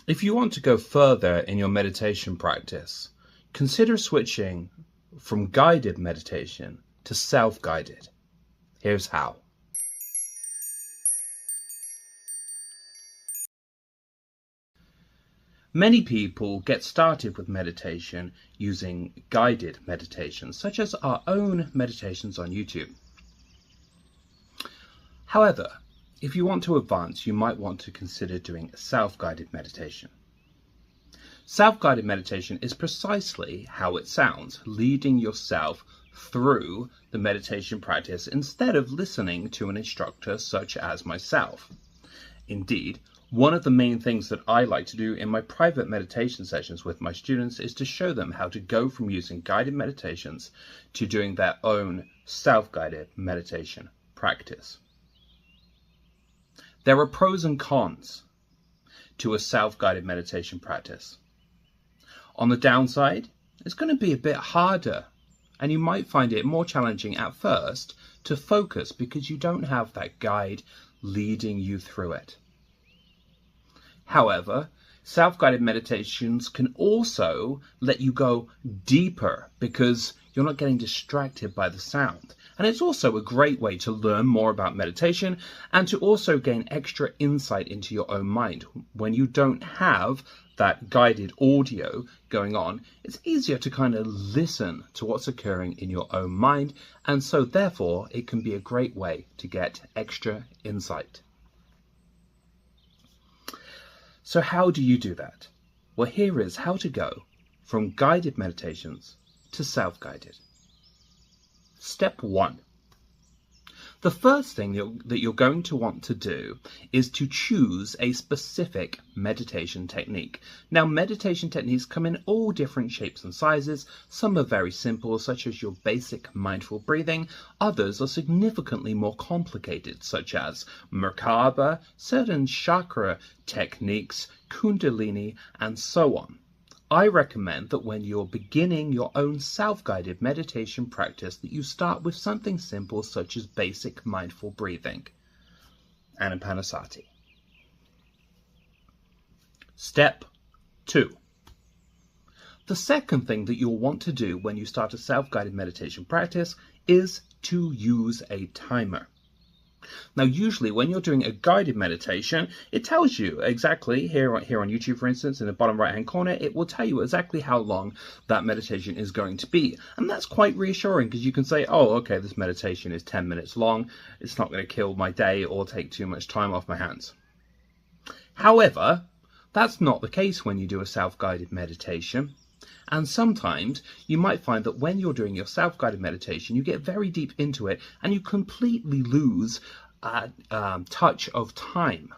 If you want to go further in your meditation practice, consider switching from guided meditation to self-guided. Here's how. Many people get started with meditation using guided meditations, such as our own meditations on YouTube. However, if you want to advance, you might want to consider doing a self-guided meditation. Self-guided meditation is precisely how it sounds, leading yourself through the meditation practice instead of listening to an instructor such as myself. Indeed, one of the main things that I like to do in my private meditation sessions with my students is to show them how to go from using guided meditations to doing their own self-guided meditation practice. There are pros and cons to a self-guided meditation practice. On the downside, it's going to be a bit harder, and you might find it more challenging at first to focus because you don't have that guide leading you through it. However, self-guided meditations can also let you go deeper because you're not getting distracted by the sound. And it's also a great way to learn more about meditation and to also gain extra insight into your own mind. When you don't have that guided audio going on, it's easier to kind of listen to what's occurring in your own mind. And so therefore, it can be a great way to get extra insight. So how do you do that? Well, here is how to go from guided meditations to self-guided. Step 1. The first thing that you're going to want to do is to choose a specific meditation technique. Now, meditation techniques come in all different shapes and sizes. Some are very simple, such as your basic mindful breathing. Others are significantly more complicated, such as Merkaba, certain chakra techniques, Kundalini, and so on. I recommend that when you're beginning your own self-guided meditation practice that you start with something simple such as basic mindful breathing, Anapanasati. Step 2. The second thing that you'll want to do when you start a self-guided meditation practice is to use a timer. Now, usually when you're doing a guided meditation, it tells you exactly, here on YouTube, for instance, in the bottom right-hand corner, it will tell you exactly how long that meditation is going to be. And that's quite reassuring because you can say, oh, okay, this meditation is 10 minutes long. It's not going to kill my day or take too much time off my hands. However, that's not the case when you do a self-guided meditation. And sometimes you might find that when you're doing your self-guided meditation, you get very deep into it and you completely lose touch of time.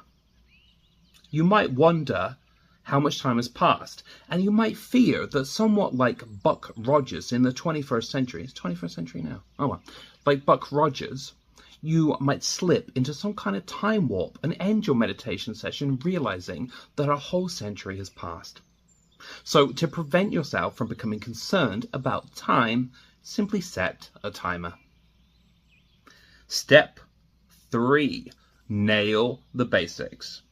You might wonder how much time has passed, and you might fear that somewhat like Buck Rogers in the 21st century, it's 21st century now, oh well, like Buck Rogers, you might slip into some kind of time warp and end your meditation session realizing that a whole century has passed. So to prevent yourself from becoming concerned about time, simply set a timer. Step 3. Nail the basics.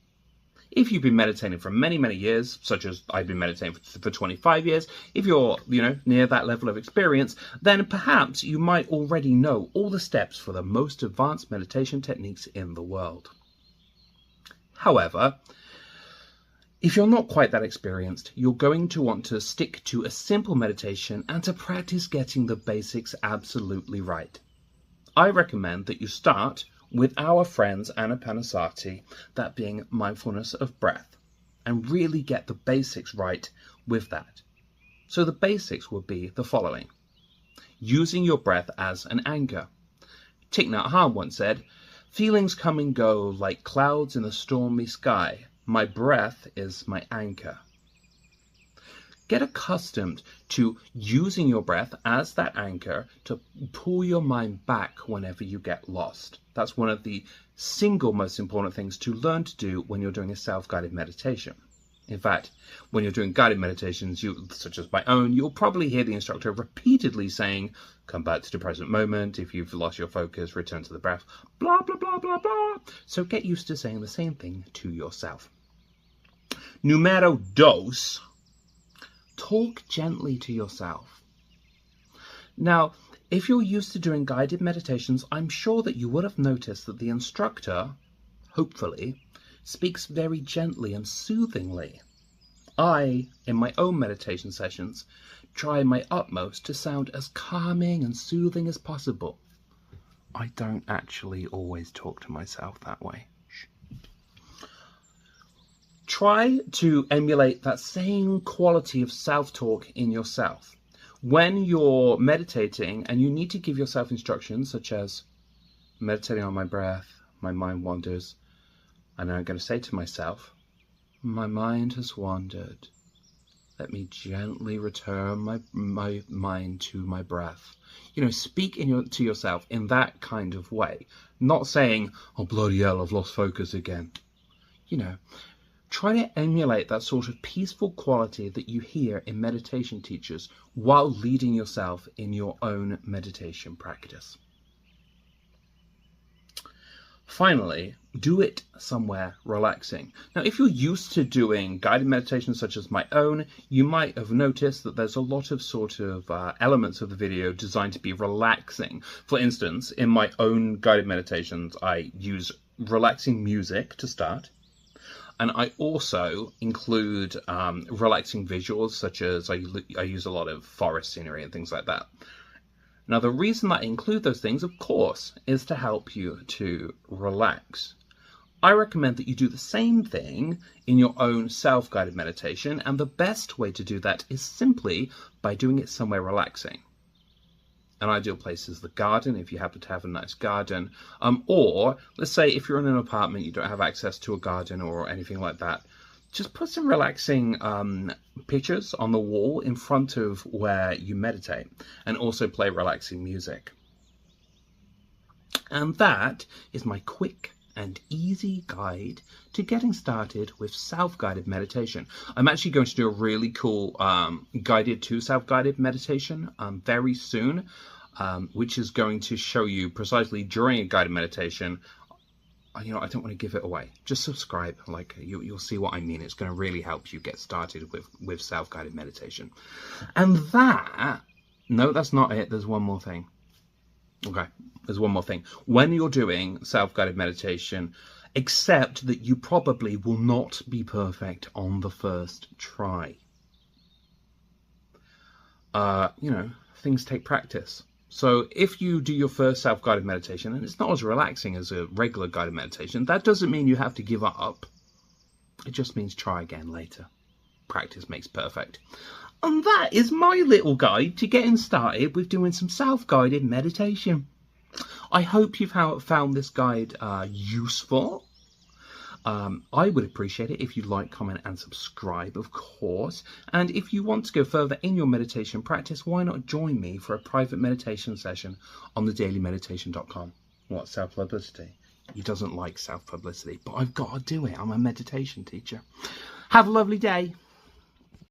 If you've been meditating for many, many years, such as I've been meditating for 25 years, if you're, near that level of experience, then perhaps you might already know all the steps for the most advanced meditation techniques in the world. However, if you're not quite that experienced, you're going to want to stick to a simple meditation and to practice getting the basics absolutely right. I recommend that you start with our friends Anapanasati, that being mindfulness of breath, and really get the basics right with that. So the basics would be the following. Using your breath as an anchor. Thich Nhat Hanh once said, "Feelings come and go like clouds in a stormy sky. My breath is my anchor." Get accustomed to using your breath as that anchor to pull your mind back whenever you get lost. That's one of the single most important things to learn to do when you're doing a self-guided meditation. In fact, when you're doing guided meditations, such as my own, you'll probably hear the instructor repeatedly saying, come back to the present moment. If you've lost your focus, return to the breath, blah, blah, blah, blah, blah. So get used to saying the same thing to yourself. Numero dos, talk gently to yourself. Now, if you're used to doing guided meditations, I'm sure that you would have noticed that the instructor, hopefully, speaks very gently and soothingly. I, in my own meditation sessions, try my utmost to sound as calming and soothing as possible. I don't actually always talk to myself that way. Try to emulate that same quality of self-talk in yourself. When you're meditating and you need to give yourself instructions such as meditating on my breath, my mind wanders, and I'm going to say to myself, my mind has wandered. Let me gently return my mind to my breath. Speak to yourself in that kind of way. Not saying, oh, bloody hell, I've lost focus again. Try to emulate that sort of peaceful quality that you hear in meditation teachers while leading yourself in your own meditation practice. Finally, do it somewhere relaxing. Now, if you're used to doing guided meditations such as my own, you might have noticed that there's a lot of elements of the video designed to be relaxing. For instance, in my own guided meditations, I use relaxing music to start. And I also include relaxing visuals, such as I use a lot of forest scenery and things like that. Now, the reason that I include those things, of course, is to help you to relax. I recommend that you do the same thing in your own self-guided meditation, and the best way to do that is simply by doing it somewhere relaxing. An ideal place is the garden, if you happen to have a nice garden. Or, let's say, if you're in an apartment, you don't have access to a garden or anything like that, just put some relaxing pictures on the wall in front of where you meditate, and also play relaxing music. And that is my quick and easy guide to getting started with self-guided meditation. I'm actually going to do a really cool guided to self-guided meditation very soon, which is going to show you precisely during a guided meditation. I don't want to give it away. Just subscribe. You'll see what I mean. It's going to really help you get started with self-guided meditation. And no, that's not it. There's one more thing. Okay, there's one more thing. When you're doing self-guided meditation, accept that you probably will not be perfect on the first try. Things take practice. So if you do your first self-guided meditation and it's not as relaxing as a regular guided meditation, that doesn't mean you have to give up. It just means try again later. Practice makes perfect. And that is my little guide to getting started with doing some self-guided meditation. I hope you've found this guide useful. I would appreciate it if you like, comment and subscribe, of course. And if you want to go further in your meditation practice, why not join me for a private meditation session on thedailymeditation.com. What, self-publicity? He doesn't like self-publicity, but I've got to do it. I'm a meditation teacher. Have a lovely day.